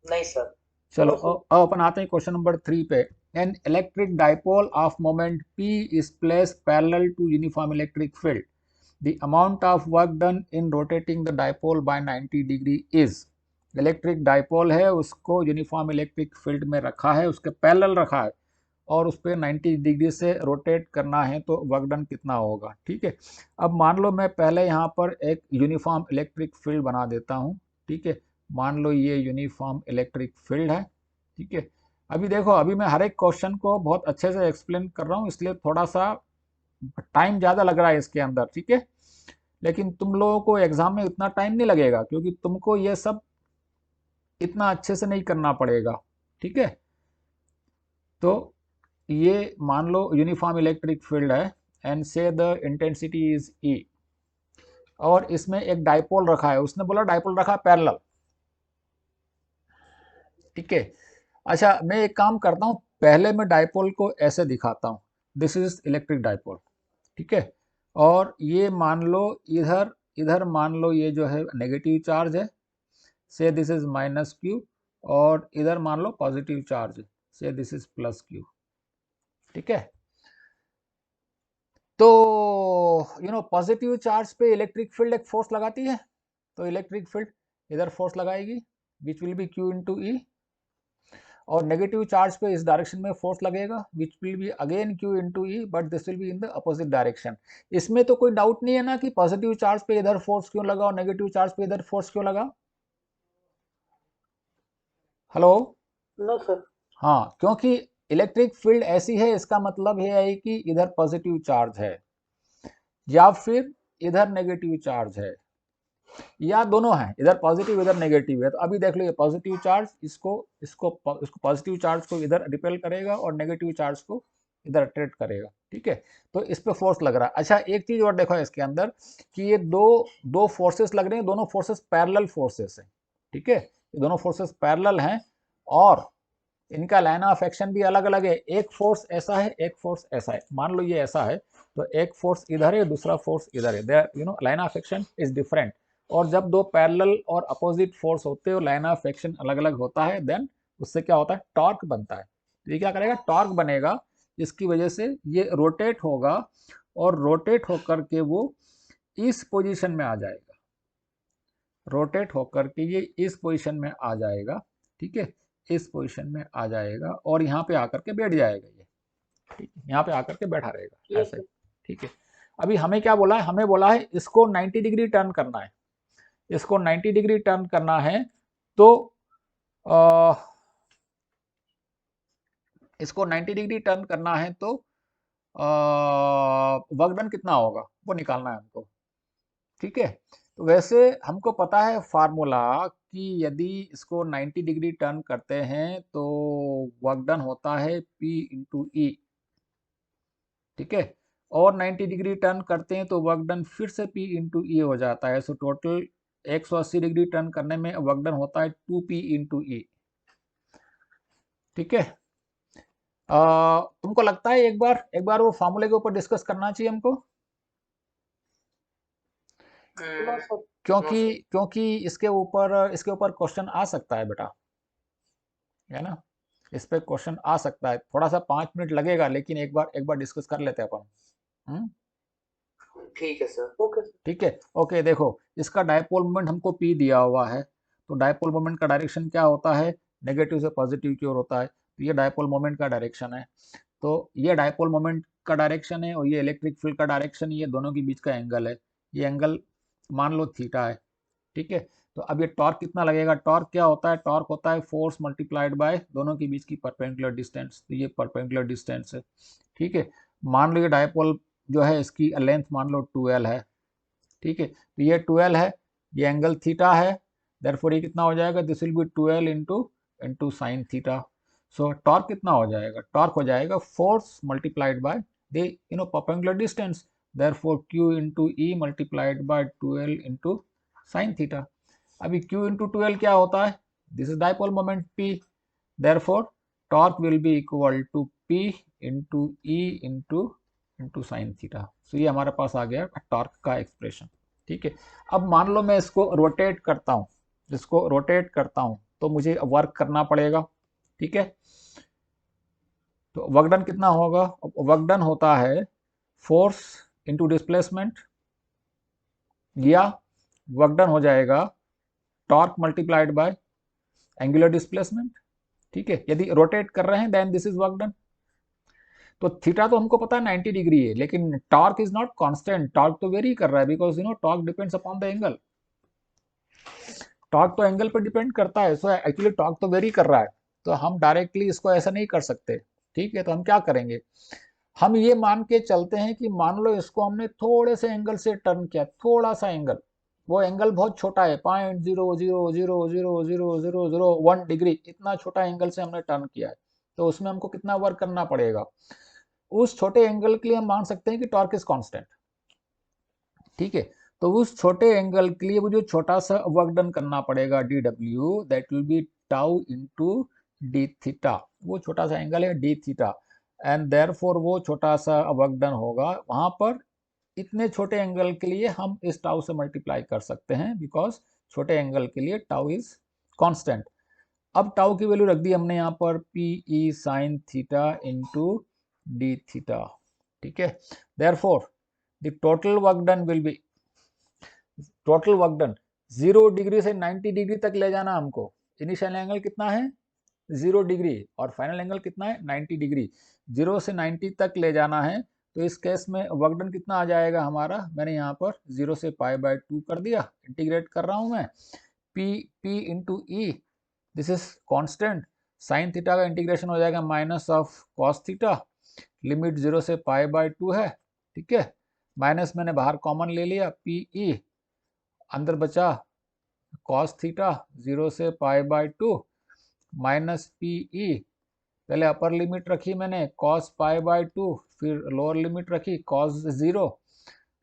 नहीं सर। चलो अब अपन आते हैं क्वेश्चन नंबर 3 पे। An electric dipole of moment P is place parallel to uniform electric field. The amount of work done in rotating the dipole by 90 degree is. Electric dipole है, उसको uniform electric field में रखा है, उसके parallel रखा है और उस पर 90 डिग्री से रोटेट करना है, तो वर्क डन कितना होगा। ठीक है, अब मान लो मैं पहले यहाँ पर एक यूनिफॉर्म इलेक्ट्रिक फील्ड बना देता हूँ। ठीक है, मान लो ये यूनिफॉर्म इलेक्ट्रिक फील्ड है। ठीक है, अभी देखो, अभी मैं हर एक क्वेश्चन को बहुत अच्छे से एक्सप्लेन कर रहा हूँ, इसलिए थोड़ा सा टाइम ज़्यादा लग रहा है इसके अंदर। ठीक है, लेकिन तुम लोगों को एग्जाम में उतना टाइम नहीं लगेगा, क्योंकि तुमको ये सब इतना अच्छे से नहीं करना पड़ेगा। ठीक है, तो ये मान लो यूनिफॉर्म इलेक्ट्रिक फील्ड है एंड से द इंटेंसिटी इज ई, और इसमें एक डाइपोल रखा है, उसने बोला डाइपोल रखा है पैरेलल। ठीक है, अच्छा मैं एक काम करता हूँ, पहले मैं डाइपोल को ऐसे दिखाता हूँ। This is electric dipole. ठीक है, और ये मान लो इधर, इधर मान लो ये जो है नेगेटिव चार्ज है, से दिस इज माइनस क्यू, और इधर मान लो positive charge, say this is plus Q. ठीक है, तो पॉजिटिव चार्ज पे इलेक्ट्रिक फील्ड एक फोर्स लगाती है, तो इलेक्ट्रिक फील्ड इधर फोर्स लगाएगी which will be Q into E, और नेगेटिव चार्ज पे इस डायरेक्शन में फोर्स लगेगा which will be again Q into E, but this will be in the opposite direction. इसमें तो कोई डाउट नहीं है ना कि पॉजिटिव चार्ज पे इधर फोर्स क्यों लगा और नेगेटिव चार्ज पे इधर फोर्स क्यों लगा। हेलो। No sir. हाँ, क्योंकि इलेक्ट्रिक फील्ड ऐसी है, इसका मतलब ये है कि इधर पॉजिटिव चार्ज है या फिर इधर नेगेटिव चार्ज है, या दोनों हैं, इधर पॉजिटिव इधर नेगेटिव है। तो अभी देख लो, ये पॉजिटिव चार्ज इसको इसको इसको पॉजिटिव चार्ज को इधर रिपेल करेगा और नेगेटिव चार्ज को इधर अट्रैक्ट करेगा। ठीक है, तो इस पे फोर्स लग रहा है। अच्छा एक चीज और देखो इसके अंदर, कि ये दो दो फोर्सेस लग रहे हैं, दोनों फोर्सेस पैरेलल फोर्सेस हैं। ठीक है, ये दोनों फोर्सेस पैरेलल हैं और इनका लाइन ऑफ एक्शन भी अलग अलग है। एक फोर्स ऐसा है, एक फोर्स ऐसा है। मान लो ये ऐसा है, तो एक फोर्स इधर है, दूसरा फोर्स इधर है, their line of action is different. और जब दो पैरेलल और अपोजिट फोर्स होते हो, लाइन ऑफ एक्शन अलग अलग होता है, देन उससे क्या होता है, टॉर्क बनता है। तो ये क्या करेगा, टॉर्क बनेगा, जिसकी वजह से ये रोटेट होगा, और रोटेट होकर के वो इस पोजीशन में आ जाएगा, रोटेट होकर के ये इस पोजीशन में आ जाएगा। ठीक है, इस पोजीशन में आ जाएगा और यहाँ पे आकर के बैठ जाएगा ये। ठीक है, यहाँ पे आकर के बैठा रहेगा यस ऐसे। सर। ठीक है, अभी हमें क्या बोला है, हमें बोला है इसको 90 डिग्री टर्न करना है, इसको 90 डिग्री टर्न करना है, तो आ, इसको 90 डिग्री टर्न करना है, तो वर्क डन कितना होगा वो निकालना है हमको। ठीक है, तो वैसे हमको पता है फार्मूला, कि यदि इसको 90 डिग्री टर्न करते हैं तो वर्क डन होता है P इंटू ई। ठीक है, और 90 डिग्री टर्न करते हैं तो वर्क डन फिर से P इंटू ई हो जाता है। सो टोटल 180 डिग्री टर्न करने में वर्क डन होता है 2P इंटू ई। ठीक है, तुमको लगता है एक बार वो फार्मूले के ऊपर डिस्कस करना चाहिए हमको, नो सर। क्योंकि क्योंकि इसके ऊपर क्वेश्चन आ सकता है बेटा, है ना। इस पे क्वेश्चन आ सकता है, थोड़ा सा 5 मिनट लगेगा, लेकिन एक बार डिस्कस कर लेते हैं अपन। हम्म? ठीक है सर। Okay sir. ठीक है, ओके देखो, इसका डायपोल मोमेंट हमको P दिया हुआ है, तो डायपोल मोमेंट का डायरेक्शन क्या होता है, नेगेटिव से पॉजिटिव की ओर होता है, तो ये डायपोल मोमेंट का डायरेक्शन है। तो ये डायपोल मोमेंट का डायरेक्शन है और ये इलेक्ट्रिक फील्ड का डायरेक्शन, ये दोनों के बीच का एंगल है, ये एंगल मान लो थीटा है। ठीक है, तो अब ये टॉर्क कितना लगेगा, टॉर्क क्या होता है, टॉर्क होता है फोर्स मल्टीप्लाइड बाय दोनों के बीच की परपेंडिकुलर डिस्टेंस, तो ये परपेंडिकुलर डिस्टेंस है। ठीक है, मान लो ये डायपोल जो है इसकी लेंथ मान लो 2L है। ठीक है, तो ये 2L है, ये एंगल थीटा है, देयरफॉर ये कितना हो जाएगा, this will be 2L into into sine theta. So torque कितना हो जाएगा, टॉर्क हो जाएगा force multiplied by the perpendicular distance, therefore Q into E multiplied by 2L into sine theta. अभी Q इंटू 2L क्या होता है, this is dipole moment P, therefore torque will be equal to P into E into into sine theta. So ये हमारे पास आ गया torque का expression. ठीक है, अब मान लो मैं इसको रोटेट करता हूँ, इसको रोटेट करता हूँ, तो मुझे वर्क करना पड़ेगा, ठीक है। तो वर्क डन कितना होगा? वर्क डन होता है फोर्स इंटू डिस्प्लेसमेंट, या वर्क डन हो जाएगा torque multiplied by angular displacement, ठीक है। यदि रोटेट कर रहे हैं then this is work done. तो थीटा तो हमको पता है 90 डिग्री है, लेकिन torque is not constant, torque तो वेरी कर रहा है, because you know torque depends upon the angle. Torque तो एंगल पर डिपेंड करता है, सो एक्चुअली टॉर्क तो वेरी कर रहा है, तो हम डायरेक्टली इसको ऐसा नहीं कर सकते, ठीक है। तो हम क्या करेंगे, हम ये मान के चलते हैं कि मान लो इसको हमने थोड़े से एंगल से टर्न किया, थोड़ा सा एंगल, वो एंगल बहुत छोटा है, 0.000000001 डिग्री, इतना छोटा एंगल से हमने टर्न किया है, तो उसमें हमको कितना वर्क करना पड़ेगा? उस छोटे एंगल के लिए हम मान सकते हैं कि टॉर्क इज कांस्टेंट, ठीक है। तो उस छोटे एंगल के लिए वो जो छोटा सा वर्क डन करना पड़ेगा D W, that will be tau into D theta, वो छोटा सा एंगल है डी थीटा, एंड देयरफॉर वो छोटा सा वर्क डन होगा वहां पर। इतने छोटे एंगल के लिए हम इस टाउ से मल्टीप्लाई कर सकते हैं, बिकॉज छोटे एंगल के लिए टाउ इज कांस्टेंट। अब टाउ की वैल्यू रख दी हमने यहाँ पर P E sine theta into D theta, ठीक है। Therefore the total work done will B, total work done 0 degree से 90 डिग्री तक ले जाना हमको। इनिशियल एंगल कितना है? 0 डिग्री, और फाइनल एंगल कितना है? 90 डिग्री। 0 से 90 तक ले जाना है, तो इस केस में वर्क डन कितना आ जाएगा हमारा? मैंने यहाँ पर 0 से π/2 कर दिया, इंटीग्रेट कर रहा हूँ मैं, p into E, this is constant. Sine theta का इंटीग्रेशन हो जाएगा minus of cos theta, limit 0 से π/2 है, ठीक है। माइनस मैंने बाहर कॉमन ले लिया, पी ई, अंदर बचा cos थीटा 0 से π/2 माइनस पी ई, पहले अपर लिमिट रखी मैंने cos π/2, फिर लोअर लिमिट रखी cos 0,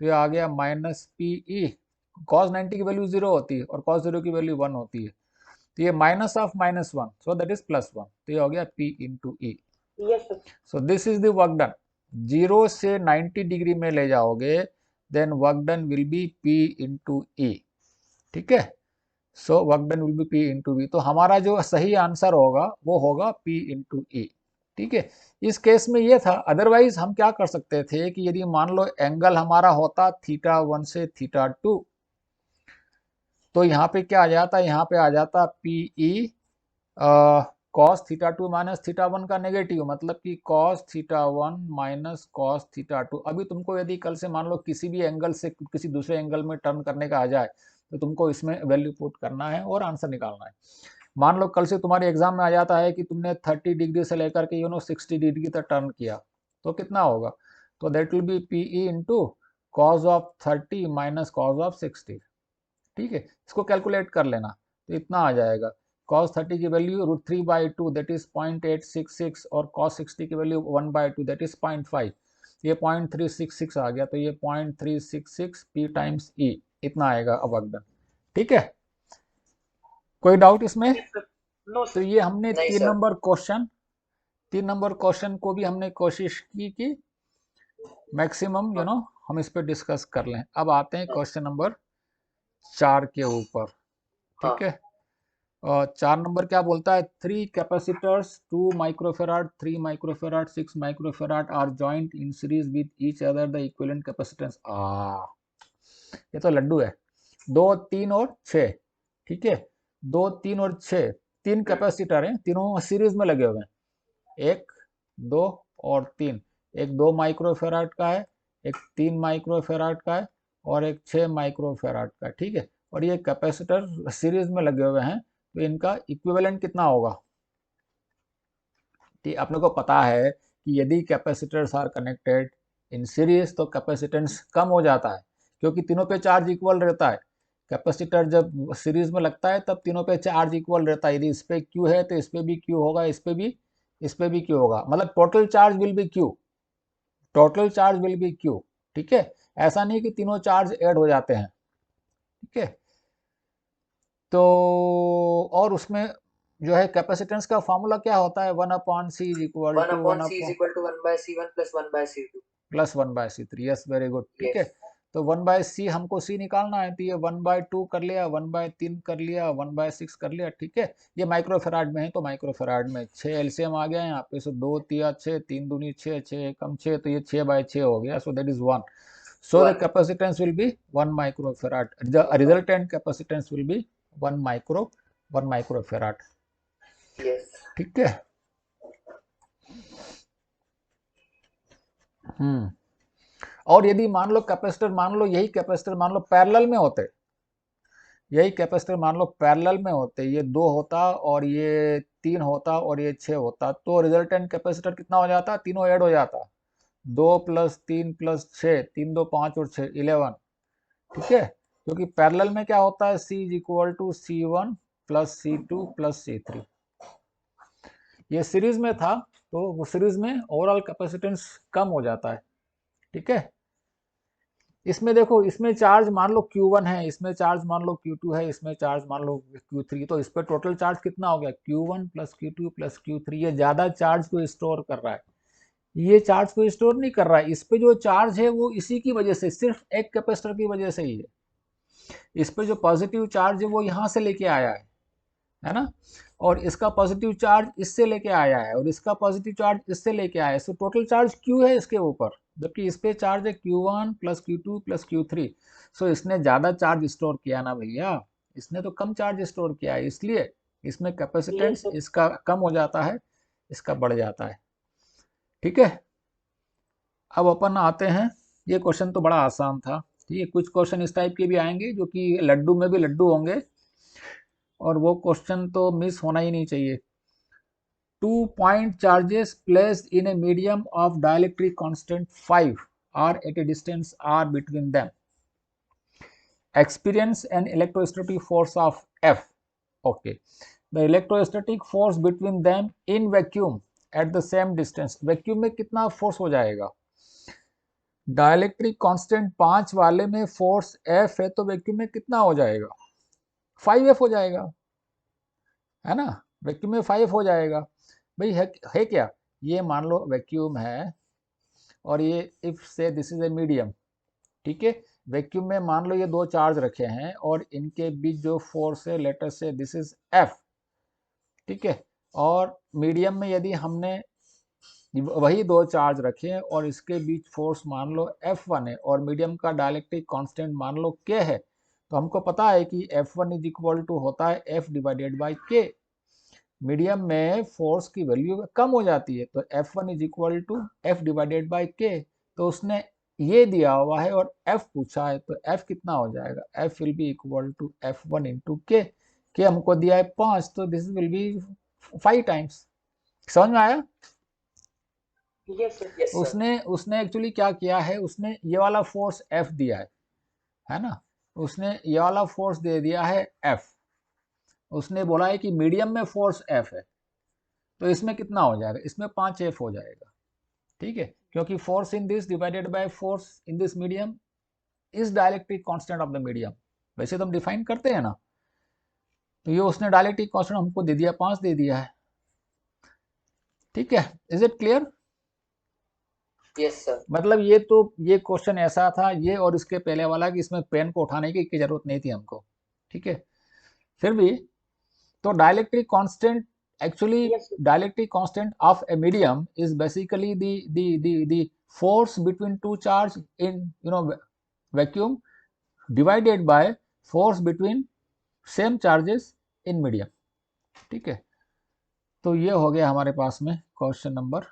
तो ये आ गया माइनस पी ई। cos 90 की वैल्यू 0 होती है और cos 0 की वैल्यू 1 होती है, तो ये minus of -1, so that is +1, तो ये हो गया p into E. Yes sir. So this is the work done. 0 से 90 डिग्री में ले जाओगे then work done will be p into E, ठीक है। So work done will be P into V, तो हमारा जो सही आंसर होगा वो होगा P इंटू ई, ठीक है। इस केस में ये था। अदरवाइज हम क्या कर सकते थे कि यदि मान लो एंगल हमारा होता θ1 से θ2, तो यहाँ पे क्या आ जाता? यहाँ पे आ जाता पी ई cos θ2 माइनस θ1 का नेगेटिव, मतलब कि cos θ1 माइनस cos θ2। अभी तुमको यदि कल से मान लो किसी भी एंगल से किसी दूसरे एंगल में टर्न करने का आ जाए, तो तुमको इसमें वैल्यू पुट करना है और आंसर निकालना है। मान लो कल से तुम्हारे एग्जाम में आ जाता है कि तुमने 30 डिग्री से लेकर के 60 डिग्री तक टर्न किया, तो कितना होगा? तो that will be P E into cos of 30 minus cos of 60, ठीक है। इसको कैलकुलेट कर लेना, तो इतना आ जाएगा। cos 30 की वैल्यू √3/2 दैट इज 0.866, और cos 60 की वैल्यू 1/2 दैट इज 0.5, ये 0.366 आ गया, तो ये 0.366 p टाइम्स e, इतना आएगा अब वर्क डन, ठीक है। कोई डाउट इसमें? नो तो सर। ये हमने नहीं 3 sir. Number question, 3 number question को भी हमने कोशिश की कि मैक्सिमम हम इस पर डिस्कस कर लें। अब आते हैं क्वेश्चन नंबर 4 के ऊपर, ठीक है। 4 नंबर क्या बोलता है? 3 capacitors 2 microfarad, 3 microfarad, 6 microfarad are joint in series with each other the equivalent capacitance. ये तो लड्डू है। 2, 3 और 6, ठीक है। 2, 3 और 6, 3 कैपेसिटर हैं, तीनों सीरीज में लगे हुए हैं, 1, 2 और 3। एक 2 माइक्रोफेराड का है, एक 3 माइक्रोफेराड का है, और एक 6 माइक्रोफेराड का, ठीक है। और ये कैपेसिटर सीरीज में लगे हुए हैं, तो इनका इक्विवेलेंट कितना होगा? ठीक, अपने को पता है कि यदि capacitors are connected in series तो कैपेसिटेंस कम हो जाता है, क्योंकि तीनों पे चार्ज इक्वल रहता है। कैपेसिटर जब सीरीज में लगता है तब तीनों पे चार्ज इक्वल रहता है। यदि इस पे क्यू है तो इस पे भी क्यू होगा, इस पे भी क्यू होगा, मतलब total charge will be Q, total charge will be Q, ठीक है। ऐसा नहीं कि तीनों चार्ज ऐड हो जाते हैं, ठीक है। तो और उसमें जो है कैपेसिटेंस का फॉर्मूला क्या होता है? 1/c is equal to 1/c = 1/c1 + 1/c2 +1/c3। Yes, very good, ठीक है। यस। तो 1/c हमको c निकालना है, तो ये 1/2 कर लिया, 1/3 कर लिया, 1/6 कर लिया, ठीक है। ये माइक्रोफेराड में है, तो माइक्रोफेराड में 6 एलसीएम आ गया यहाँ पे, सो 2 तिया 6, 3 दूनी 6, 6 एकम 6, तो ये 6/6 हो गया, सो that is 1. So the capacitance will be 1 microfarad. The resultant capacitance will be 1 microfarad. Yes. ठीक है. और यदि मान लो कैपेसिटर, मान लो यही कैपेसिटर मान लो पैरेलल में होते, यही कैपेसिटर मान लो पैरेलल में होते, ये 2 होता और ये 3 होता और ये 6 होता, तो रिजल्टेंट कैपेसिटर कितना हो जाता, तीनों ऐड हो जाता, 2 + 3 + 6, 3 2 5 और 6 11, ठीक है। क्योंकि पैरेलल में क्या होता है, C = C1 + C2 + C3. ये सीरीज में था, तो वो सीरीज में ओवरऑल कैपेसिटेंस कम हो जाता है, ठीक है। इसमें देखो, इसमें चार्ज मान लो Q1 है, इसमें चार्ज मान लो Q2 है, इसमें चार्ज मान लो Q3, तो इस पर टोटल चार्ज कितना हो गया, Q1 + Q2 + Q3. ये ज्यादा चार्ज को स्टोर कर रहा है, ये चार्ज को स्टोर नहीं कर रहा है, इस पे जो चार्ज है वो इसी की वजह से, सिर्फ एक कैपेसिटर की वजह से ही है। इस पे जो पॉजिटिव चार्ज है वो यहाँ से लेके आया है ना, और इसका पॉजिटिव चार्ज इससे लेके आया है, और इसका पॉजिटिव चार्ज इससे लेके आया है, सो टोटल चार्ज Q है इसके ऊपर, जबकि इस पे चार्ज है Q1 + Q2 + Q3. सो इसने ज्यादा चार्ज स्टोर किया ना भैया, इसने तो कम चार्ज स्टोर किया है, इसलिए इसमें कैपेसिटेंस इसका कम हो जाता है, इसका बढ़ जाता है, ठीक है। अब अपन आते हैं, ये क्वेश्चन तो बड़ा आसान था, ठीक है। कुछ क्वेश्चन इस टाइप के भी आएंगे जो कि लड्डू में भी लड्डू होंगे, और वो क्वेश्चन तो मिस होना ही नहीं चाहिए. 2 point charges placed in a medium of dielectric constant 5 are at a distance r between them. Experience an electrostatic force of F. Okay. The electrostatic force between them in vacuum at the same distance. Vacuum में कितना force हो जाएगा, dielectric constant 5 वाले में force F है, तो vacuum में कितना हो जाएगा, 5F हो जाएगा, है ना। वैक्यूम में 5 हो जाएगा भाई, है क्या, ये मान लो वैक्यूम है, और ये इफ से दिस इज ए मीडियम, ठीक है। वैक्यूम में मान लो ये 2 चार्ज रखे हैं, और इनके बीच जो फोर्स है, लेटर से दिस इज F, ठीक है। और मीडियम में यदि हमने वही 2 चार्ज रखे और इसके बीच फोर्स मान लो F1 है, और मीडियम का डायलेक्ट्रिक कांस्टेंट मान लो K है, तो हमको पता है कि F1 = होता है F/K. मीडियम में फोर्स की वैल्यू कम हो जाती है, तो F1 = F/K. तो उसने ये दिया हुआ है और F पूछा है, तो F कितना हो जाएगा, F will be = F1 × K. K हमको दिया है 5, तो दिस विल बी 5 टाइम्स. समझ में आया? Yes, sir. Yes, sir. उसने एक्चुअली क्या किया है, उसने ये वाला फोर्स F दिया है ना, उसने ये वाला फोर्स दे दिया है F. उसने बोला है कि मीडियम में फोर्स F है, तो इसमें कितना हो जाएगा, इसमें 5F हो जाएगा, ठीक है। क्योंकि force in this divided by force in this medium is dielectric constant of the medium. वैसे तो हम डिफाइन करते हैं ना, तो ये उसने डायलेक्ट्रिक कांस्टेंट हमको दे दिया, 5 दे दिया है, ठीक है. Is it clear? Yes, sir. मतलब ये तो ये क्वेश्चन ऐसा था, ये और इसके पहले वाला, कि इसमें पेन को उठाने की जरूरत नहीं थी हमको, ठीक है। फिर भी तो dielectric constant, actually Yes, sir. dielectric constant of a medium is basically the force between two charge in vacuum divided by force between same charges in medium, ठीक है। तो ये हो गया हमारे पास में क्वेश्चन नंबर